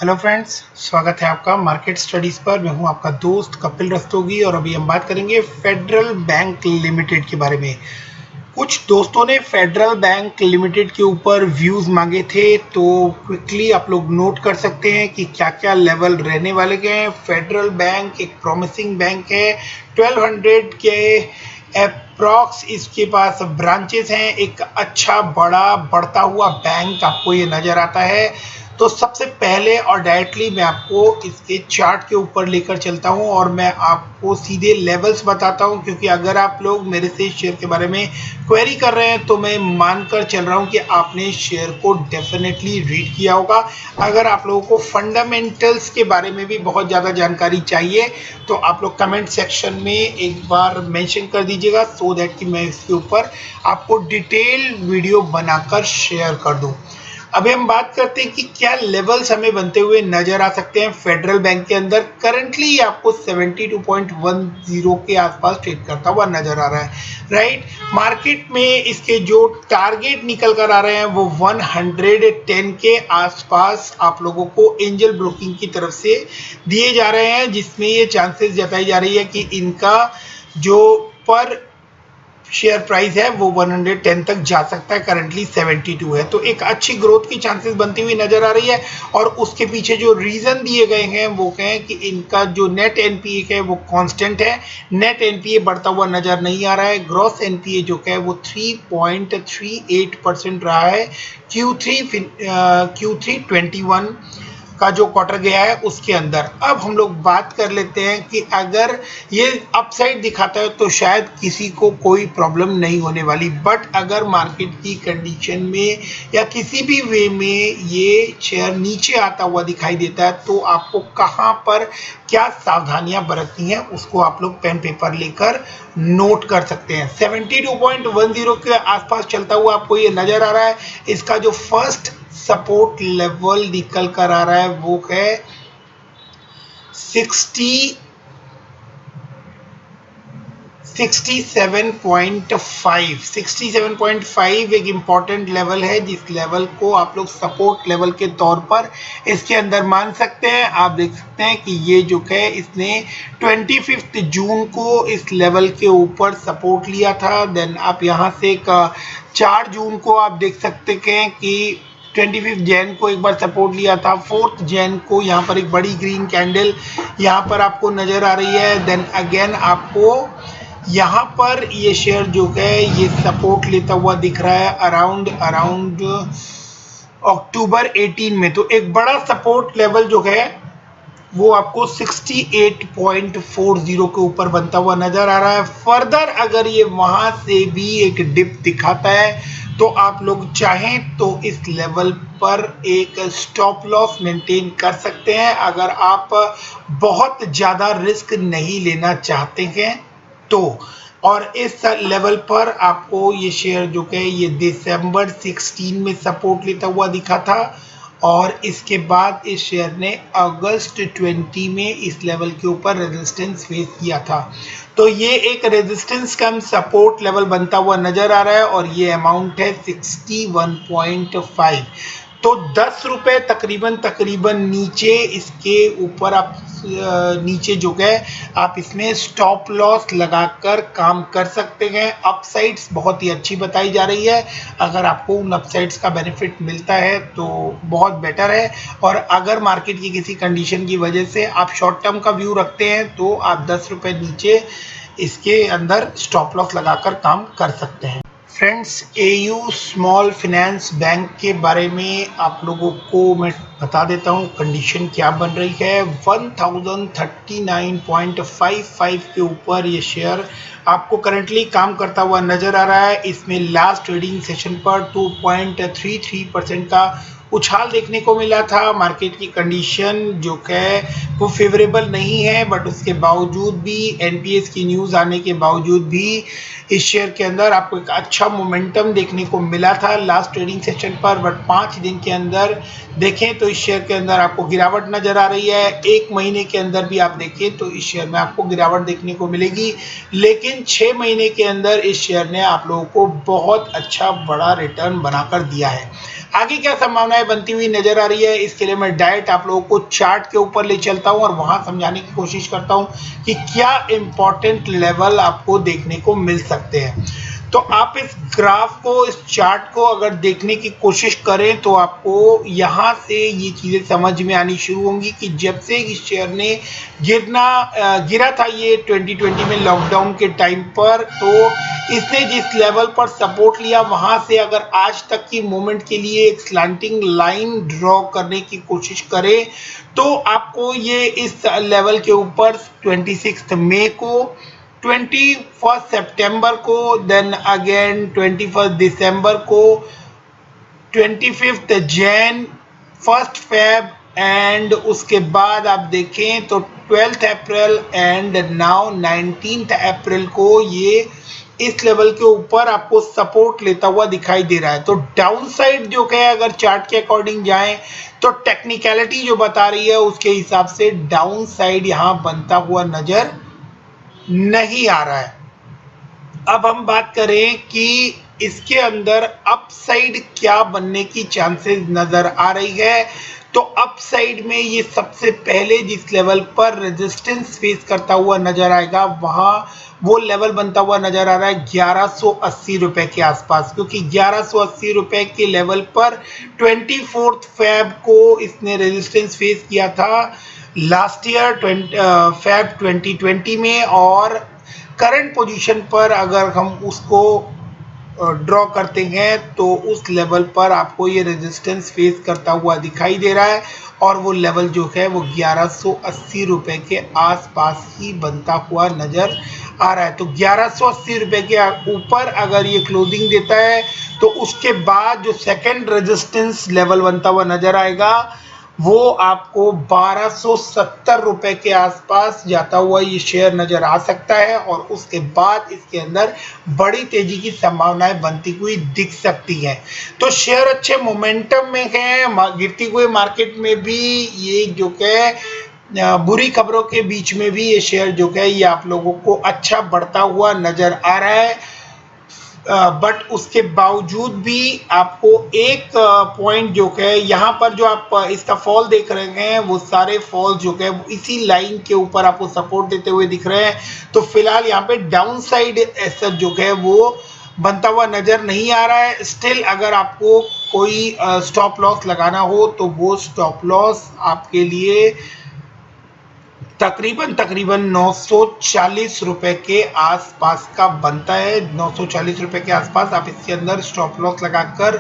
Hello friends, स्वागत है आपका मार्केट स्टडीज पर। मैं हूं आपका दोस्त कपिल रस्तोगी और अभी हम बात करेंगे फेडरल बैंक लिमिटेड के बारे में। कुछ दोस्तों ने फेडरल बैंक लिमिटेड के ऊपर व्यूज मांगे थे, तो क्विकली आप लोग नोट कर सकते हैं कि क्या क्या लेवल रहने वाले हैं। फेडरल बैंक एक प्रॉमिसिंग बैंक है। 1200 के अप्रॉक्स इसके पास ब्रांचेस हैं। एक अच्छा बड़ा बढ़ता हुआ बैंक आपको ये नजर आता है। तो सबसे पहले और डायरेक्टली मैं आपको इसके चार्ट के ऊपर लेकर चलता हूं और मैं आपको सीधे लेवल्स बताता हूं, क्योंकि अगर आप लोग मेरे से शेयर के बारे में क्वेरी कर रहे हैं तो मैं मानकर चल रहा हूं कि आपने शेयर को डेफिनेटली रीड किया होगा। अगर आप लोगों को फंडामेंटल्स के बारे में भी बहुत ज़्यादा जानकारी चाहिए तो आप लोग कमेंट सेक्शन में एक बार मेंशन कर दीजिएगा, सो दैट कि मैं इसके ऊपर आपको डिटेल वीडियो बनाकर शेयर कर दूं। अभी हम बात करते हैं कि क्या लेवल्स हमें बनते हुए नजर आ सकते हैं फेडरल बैंक के अंदर। करंटली आपको 72.10 के आसपास ट्रेड करता हुआ नजर आ रहा है, राइट। मार्केट में इसके जो टारगेट निकल कर आ रहे हैं वो 110 के आसपास आप लोगों को एंजल ब्रोकिंग की तरफ से दिए जा रहे हैं, जिसमें ये चांसेस जताई जा रही है कि इनका जो पर शेयर प्राइस है वो 110 तक जा सकता है। करंटली 72 है, तो एक अच्छी ग्रोथ की चांसेस बनती हुई नजर आ रही है। और उसके पीछे जो रीजन दिए गए हैं वो कहें कि इनका जो नेट एनपीए है वो कांस्टेंट है। नेट एनपीए बढ़ता हुआ नजर नहीं आ रहा है। ग्रॉस एनपीए जो है वो 3.38% रहा है Q3 21 का जो क्वार्टर गया है उसके अंदर। अब हम लोग बात कर लेते हैं कि अगर ये अपसाइड दिखाता है तो शायद किसी को कोई प्रॉब्लम नहीं होने वाली, बट अगर मार्केट की कंडीशन में या किसी भी वे में ये शेयर नीचे आता हुआ दिखाई देता है तो आपको कहां पर क्या सावधानियां बरतनी है उसको आप लोग पेन पेपर लेकर नोट कर सकते हैं। 72.10 के आसपास चलता हुआ आपको ये नजर आ रहा है। इसका जो फर्स्ट सपोर्ट लेवल निकल कर आ रहा है वो है 67.5 एक इम्पॉर्टेंट लेवल है, जिस लेवल को आप लोग सपोर्ट लेवल के तौर पर इसके अंदर मान सकते हैं। आप देख सकते हैं कि ये जो है इसने 25 जून को इस लेवल के ऊपर सपोर्ट लिया था। देन आप यहां से 4 जून को आप देख सकते हैं कि 25 जैन को एक बार सपोर्ट लिया था। 4 जैन को यहाँ पर एक बड़ी ग्रीन कैंडल यहाँ पर आपको नजर आ रही है। देन अगेन आपको यहाँ पर ये शेयर जो है ये सपोर्ट लेता हुआ दिख रहा है अराउंड अक्टूबर 18 में। तो एक बड़ा सपोर्ट लेवल जो है वो आपको 68.40 के ऊपर बनता हुआ नजर आ रहा है। फर्दर अगर ये वहां से भी एक डिप दिखाता है तो आप लोग चाहें तो इस लेवल पर एक स्टॉप लॉस मेंटेन कर सकते हैं, अगर आप बहुत ज्यादा रिस्क नहीं लेना चाहते हैं तो। और इस लेवल पर आपको ये शेयर जो है ये दिसंबर 16 में सपोर्ट लेता हुआ दिखा था और इसके बाद इस शेयर ने अगस्त 20 में इस लेवल के ऊपर रेजिस्टेंस फेस किया था। तो ये एक रेजिस्टेंस कम सपोर्ट लेवल बनता हुआ नजर आ रहा है और ये अमाउंट है 61.5। तो 10 रुपए तकरीबन नीचे इसके ऊपर आप नीचे जो है आप इसमें स्टॉप लॉस लगाकर काम कर सकते हैं। अपसाइड्स बहुत ही अच्छी बताई जा रही है। अगर आपको उन अपसाइड्स का बेनिफिट मिलता है तो बहुत बेटर है, और अगर मार्केट की किसी कंडीशन की वजह से आप शॉर्ट टर्म का व्यू रखते हैं तो आप 10 रुपए नीचे इसके अंदर स्टॉप लॉस लगाकर काम कर सकते हैं। Friends, AU small finance bank के बारे में आप लोगों को मैं बता देता हूँ कंडीशन क्या बन रही है। 1039.55 के ऊपर ये शेयर आपको करंटली काम करता हुआ नजर आ रहा है। इसमें लास्ट ट्रेडिंग सेशन पर 2.33% का उछाल देखने को मिला था। मार्केट की कंडीशन जो है वो फेवरेबल नहीं है, बट उसके बावजूद भी एनपीएस की न्यूज़ आने के बावजूद भी इस शेयर के अंदर आपको एक अच्छा मोमेंटम देखने को मिला था लास्ट ट्रेडिंग सेशन पर, बट 5 दिन के अंदर देखें तो इस शेयर के अंदर आपको गिरावट नजर आ रही है। एक महीने के अंदर भी आप देखें तो इस शेयर में आपको गिरावट देखने को मिलेगी, लेकिन 6 महीने के अंदर इस शेयर ने आप लोगों को बहुत अच्छा बड़ा रिटर्न बनाकर दिया है। आगे क्या संभावनाएं बनती हुई नजर आ रही है, इसके लिए मैं डायरेक्ट आप लोगों को चार्ट के ऊपर ले चलता हूं और वहां समझाने की कोशिश करता हूं कि क्या इंपॉर्टेंट लेवल आपको देखने को मिल सकते हैं। तो आप इस ग्राफ को, इस चार्ट को अगर देखने की कोशिश करें तो आपको यहाँ से ये चीज़ें समझ में आनी शुरू होंगी कि जब से इस शेयर ने गिरा था ये 2020 में लॉकडाउन के टाइम पर, तो इसने जिस लेवल पर सपोर्ट लिया वहाँ से अगर आज तक की मूवमेंट के लिए एक स्लैंटिंग लाइन ड्रॉ करने की कोशिश करें तो आपको ये इस लेवल के ऊपर 26 मई को, 21 सितंबर को, देन अगेन 21 दिसंबर को, 25 जैन, 1 फेब एंड उसके बाद आप देखें तो 12 अप्रैल एंड नाउ 19 अप्रैल को ये इस लेवल के ऊपर आपको सपोर्ट लेता हुआ दिखाई दे रहा है। तो डाउन साइड जो है अगर चार्ट के अकॉर्डिंग जाएं तो टेक्निकलिटी जो बता रही है उसके हिसाब से डाउन साइड यहाँ बनता हुआ नजर नहीं आ रहा है। अब हम बात करें कि इसके अंदर अपसाइड क्या बनने की चांसेस नजर आ रही है, तो अपसाइड में ये सबसे पहले जिस लेवल पर रेजिस्टेंस फेस करता हुआ नजर आएगा वहां वो लेवल बनता हुआ नजर आ रहा है 1180 रुपए के आसपास, क्योंकि 1180 रुपए के लेवल पर 24 फेब को इसने रेजिस्टेंस फेस किया था लास्ट ईयर फेब 2020 में, और करंट पोजीशन पर अगर हम उसको ड्रॉ करते हैं तो उस लेवल पर आपको ये रेजिस्टेंस फेस करता हुआ दिखाई दे रहा है और वो लेवल जो है वो 1180 रुपए के आसपास ही बनता हुआ नजर आ रहा है। तो 1180 रुपए के ऊपर अगर ये क्लोजिंग देता है तो उसके बाद जो सेकंड रेजिस्टेंस लेवल बनता हुआ नजर आएगा वो आपको 1270 रुपए के आसपास जाता हुआ ये शेयर नजर आ सकता है, और उसके बाद इसके अंदर बड़ी तेजी की संभावनाएं बनती हुई दिख सकती हैं। तो शेयर अच्छे मोमेंटम में है, गिरती हुई मार्केट में भी ये जो है बुरी खबरों के बीच में भी ये शेयर जो है ये आप लोगों को अच्छा बढ़ता हुआ नजर आ रहा है, बट उसके बावजूद भी आपको एक पॉइंट जो है यहाँ पर जो आप इसका फॉल देख रहे हैं वो सारे फॉल जो है इसी लाइन के ऊपर आपको सपोर्ट देते हुए दिख रहे हैं। तो फिलहाल यहाँ पे डाउन साइड ऐसा जो है वो बनता हुआ नजर नहीं आ रहा है। स्टिल अगर आपको कोई स्टॉप लॉस लगाना हो तो वो स्टॉप लॉस आपके लिए तकरीबन 940 रुपए के आसपास का बनता है। 940 रुपए के आसपास आप इसके अंदर स्टॉप लॉस लगाकर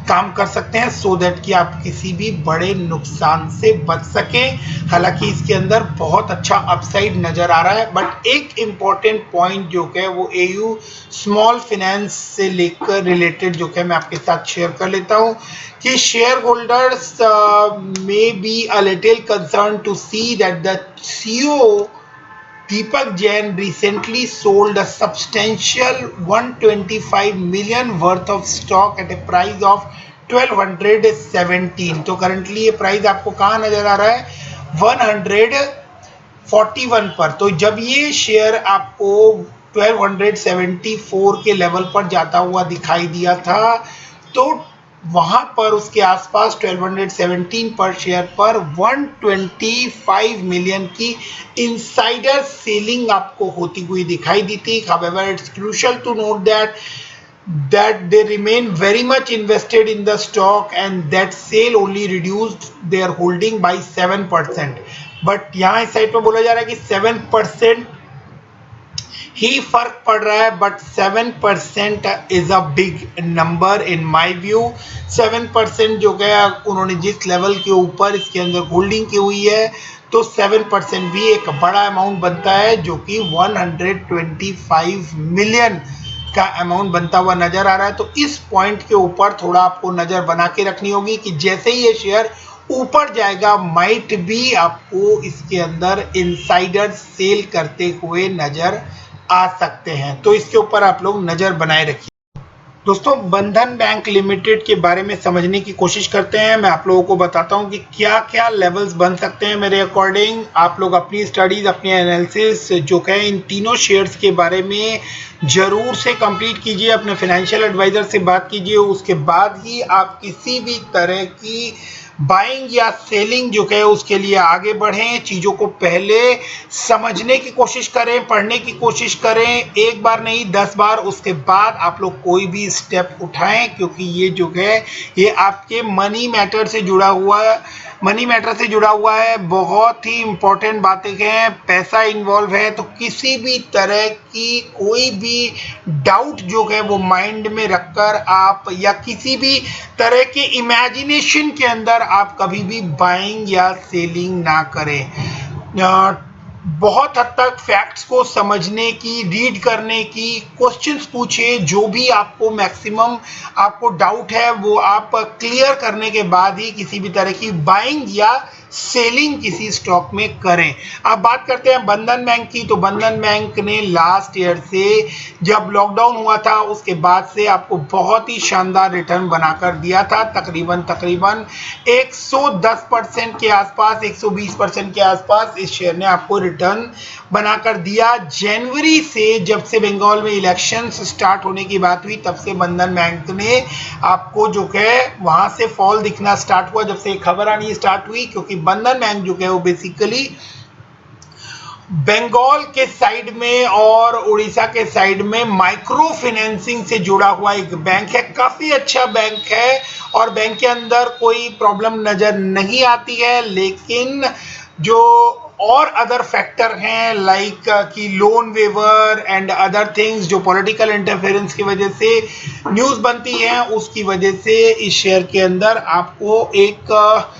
काम कर सकते हैं सो दैट कि आप किसी भी बड़े नुकसान से बच सकें। हालांकि इसके अंदर बहुत अच्छा अपसाइड नजर आ रहा है, बट एक इम्पॉर्टेंट पॉइंट जो है वो एयू स्मॉल फाइनेंस से लेकर रिलेटेड जो है मैं आपके साथ शेयर कर लेता हूं कि share holders may be a little concerned to see that the CEO Deepak Jain recently sold a substantial 125 million worth of stock at a price of 1217। तो करंटली ये प्राइस आपको कहाँ नजर आ रहा है 141 पर। तो जब ये शेयर आपको 1274 के लेवल पर जाता हुआ दिखाई दिया था तो वहां पर उसके आसपास 1217 पर शेयर पर 125 मिलियन की इनसाइडर सेलिंग आपको होती हुई दिखाई दी थी। However, it's crucial to note that they remain very much invested in the stock and that sale only reduced their holding by 7%। But यहाँ इस साइड पर बोला जा रहा है कि 7% ही फर्क पड़ रहा है, but 7% is a big number in my view. 7% जो है उन्होंने जिस लेवल के ऊपर इसके अंदर होल्डिंग की हुई है तो 7% भी एक बड़ा अमाउंट बनता है जो कि 125 मिलियन का अमाउंट बनता हुआ नजर आ रहा है। तो इस पॉइंट के ऊपर थोड़ा आपको नजर बना के रखनी होगी कि जैसे ही ये शेयर ऊपर जाएगा, माइट भी आपको इसके अंदर इनसाइडर सेल करते हुए नजर आ सकते हैं। तो इसके ऊपर आप लोग नजर बनाए रखिए। दोस्तों, बंधन बैंक लिमिटेड के बारे में समझने की कोशिश करते हैं। मैं आप लोगों को बताता हूं कि क्या क्या लेवल्स बन सकते हैं मेरे अकॉर्डिंग। आप लोग अपनी स्टडीज, अपनी एनालिसिस जो है इन तीनों शेयर्स के बारे में जरूर से कंप्लीट कीजिए, अपने फाइनेंशियल एडवाइजर से बात कीजिए, उसके बाद ही आप किसी भी तरह की बाइंग या सेलिंग जो है उसके लिए आगे बढ़ें। चीज़ों को पहले समझने की कोशिश करें, पढ़ने की कोशिश करें, एक बार नहीं 10 बार, उसके बाद आप लोग कोई भी स्टेप उठाएं, क्योंकि ये जो है ये आपके मनी मैटर से जुड़ा हुआ है। बहुत ही इंपॉर्टेंट बातें हैं, पैसा इन्वॉल्व है, तो किसी भी तरह की कोई भी डाउट जो है वो माइंड में रखकर आप या किसी भी तरह के इमेजिनेशन के अंदर आप कभी भी बाइंग या सेलिंग ना करें। बहुत हद तक फैक्ट्स को समझने की, रीड करने की, क्वेश्चंस पूछिए, जो भी आपको मैक्सिमम आपको डाउट है वो आप क्लियर करने के बाद ही किसी भी तरह की बाइंग या सेलिंग किसी स्टॉक में करें। अब बात करते हैं बंधन बैंक की। तो बंधन बैंक ने लास्ट ईयर से जब लॉकडाउन हुआ था उसके बाद से आपको बहुत ही शानदार रिटर्न बनाकर दिया था। तकरीबन 110% के आसपास, 120% के आसपास इस शेयर ने आपको रिटर्न बनाकर दिया। जनवरी से जब से बंगाल में इलेक्शंस स्टार्ट होने की बात हुई तब से बंधन बैंक ने आपको जो है वहां से फॉल दिखना स्टार्ट हुआ, जब से खबर आनी स्टार्ट हुई, क्योंकि बंधन बैंक जो है वो बेसिकली बंगाल के साइड में और उड़ीसा के साइड में माइक्रो फाइनेंसिंग से जुड़ा हुआ एक बैंक है। काफी अच्छा बैंक है और बैंक के अंदर कोई प्रॉब्लम नजर नहीं आती है, लेकिन जो और अदर फैक्टर हैं लाइक कि loan waiver and other things जो पॉलिटिकल इंटरफेरेंस की वजह से न्यूज बनती है, उसकी वजह से इस शेयर के अंदर आपको एक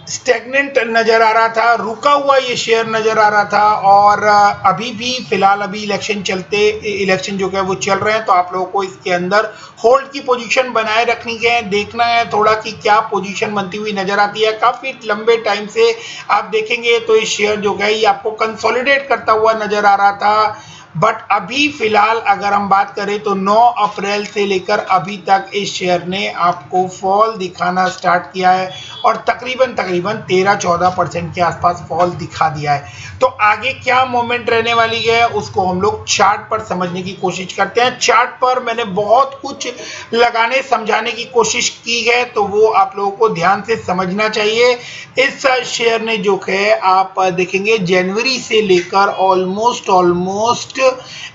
स्टेगनेंट नजर आ रहा था, रुका हुआ ये शेयर नजर आ रहा था। और अभी भी फिलहाल अभी इलेक्शन जो है वो चल रहे हैं, तो आप लोगों को इसके अंदर होल्ड की पोजीशन बनाए रखनी है, देखना है थोड़ा कि क्या पोजीशन बनती हुई नजर आती है। काफी लंबे टाइम से आप देखेंगे तो ये शेयर जो है ये आपको कंसोलिडेट करता हुआ नजर आ रहा था, बट अभी फिलहाल अगर हम बात करें तो 9 अप्रैल से लेकर अभी तक इस शेयर ने आपको फॉल दिखाना स्टार्ट किया है और तकरीबन 13-14% के आसपास फॉल दिखा दिया है। तो आगे क्या मोमेंट रहने वाली है उसको हम लोग चार्ट पर समझने की कोशिश करते हैं। चार्ट पर मैंने बहुत कुछ लगाने समझाने की कोशिश की है, तो वो आप लोगों को ध्यान से समझना चाहिए। इस शेयर ने जो है आप देखेंगे जनवरी से लेकर ऑलमोस्ट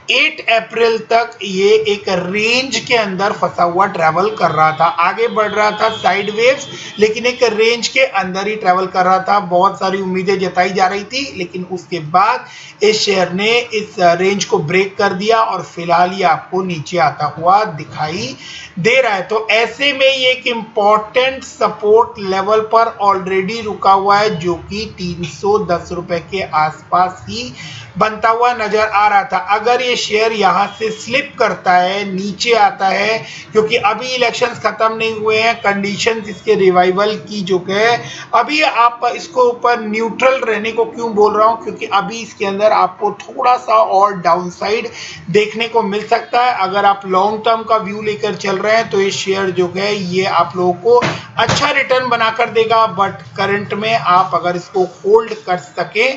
8 अप्रैल तक ये एक रेंज के अंदर फंसा हुआ ट्रैवल कर रहा था, आगे बढ़ रहा था साइडवेज, लेकिन एक रेंज के अंदर ही ट्रैवल कर रहा था। बहुत सारी उम्मीदें जताई जा रही थी, लेकिन उसके बाद इस शेयर ने इस रेंज को ब्रेक कर दिया और फिलहाल ये आपको नीचे आता हुआ दिखाई दे रहा है। तो ऐसे में ये एक इंपॉर्टेंट सपोर्ट लेवल पर ऑलरेडी रुका हुआ है, जो कि 310 रुपए के आसपास ही बनता हुआ नजर आ रहा था। अगर ये शेयर यहां से स्लिप करता है, नीचे आता है, क्योंकि अभी इलेक्शंस खत्म नहीं हुए हैं, कंडीशंस इसके रिवाइवल की जो है अभी आप इसको ऊपर न्यूट्रल रहने को क्यों बोल रहा हूं, क्योंकि अभी इसके अंदर आपको थोड़ा सा और डाउनसाइड देखने को मिल सकता है। अगर आप लॉन्ग टर्म का व्यू लेकर चल रहे हैं तो ये शेयर जो है ये आप लोगों को अच्छा रिटर्न बनाकर देगा, बट करंट में आप अगर इसको होल्ड कर सके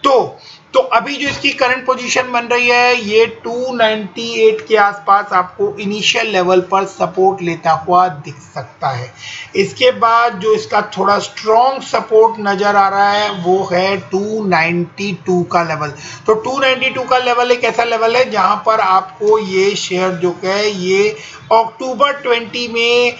तो अभी जो इसकी करंट पोजीशन बन रही है ये 298 के आसपास आपको इनिशियल लेवल पर सपोर्ट लेता हुआ दिख सकता है। इसके बाद जो इसका थोड़ा स्ट्रॉन्ग सपोर्ट नजर आ रहा है वो है 292 का लेवल। तो 292 का लेवल एक ऐसा लेवल है जहां पर आपको ये शेयर जो है ये अक्टूबर 20 में,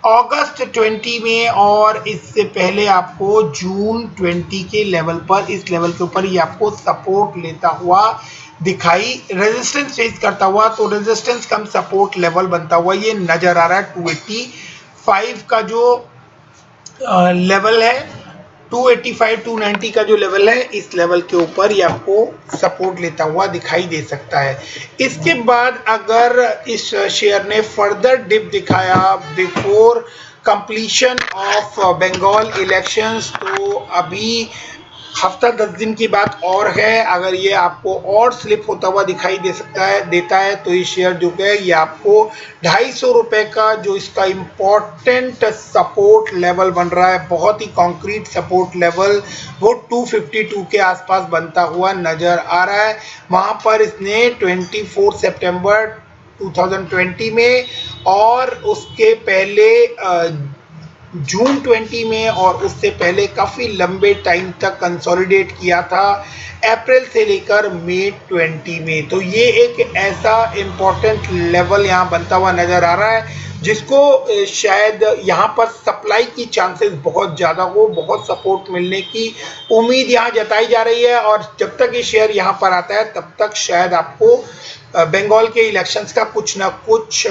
अगस्त 20 में और इससे पहले आपको जून 20 के लेवल पर, इस लेवल के ऊपर ये आपको सपोर्ट लेता हुआ दिखाई, रेजिस्टेंस फेस करता हुआ, तो रेजिस्टेंस कम सपोर्ट लेवल बनता हुआ ये नजर आ रहा है। 285 का जो लेवल है, 285-290 का जो लेवल है, इस लेवल के ऊपर ये आपको सपोर्ट लेता हुआ दिखाई दे सकता है। इसके बाद अगर इस शेयर ने फर्दर डिप दिखाया before completion of Bengal elections, तो अभी हफ्ता 10 दिन की बात और है। अगर ये आपको और स्लिप होता हुआ दिखाई देता है तो ये शेयर जो है ये आपको 250 रुपए का जो इसका इम्पोर्टेंट सपोर्ट लेवल बन रहा है, बहुत ही कॉन्क्रीट सपोर्ट लेवल, वो 252 के आसपास बनता हुआ नजर आ रहा है। वहां पर इसने 24 सितंबर 2020 में और उसके पहले जून 20 में और उससे पहले काफ़ी लंबे टाइम तक कंसोलिडेट किया था, अप्रैल से लेकर मई 20 में। तो ये एक ऐसा इम्पोर्टेंट लेवल यहाँ बनता हुआ नज़र आ रहा है जिसको शायद यहाँ पर सप्लाई की चांसेस बहुत ज़्यादा हो, बहुत सपोर्ट मिलने की उम्मीद यहाँ जताई जा रही है। और जब तक ये शेयर यहाँ पर आता है तब तक शायद आपको बंगाल के इलेक्शंस का कुछ ना कुछ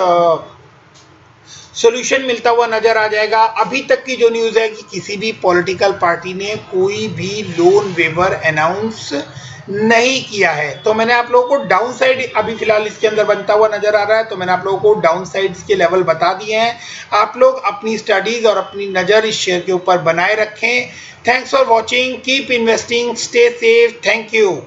सॉल्यूशन मिलता हुआ नजर आ जाएगा। अभी तक की जो न्यूज़ है कि किसी भी पॉलिटिकल पार्टी ने कोई भी लोन वेवर अनाउंस नहीं किया है। तो मैंने आप लोगों को डाउन साइड अभी फिलहाल इसके अंदर बनता हुआ नजर आ रहा है, तो मैंने आप लोगों को डाउन साइड्स के लेवल बता दिए हैं। आप लोग अपनी स्टडीज और अपनी नज़र इस शेयर के ऊपर बनाए रखें। Thanks for watching, keep investing, stay safe, thank you.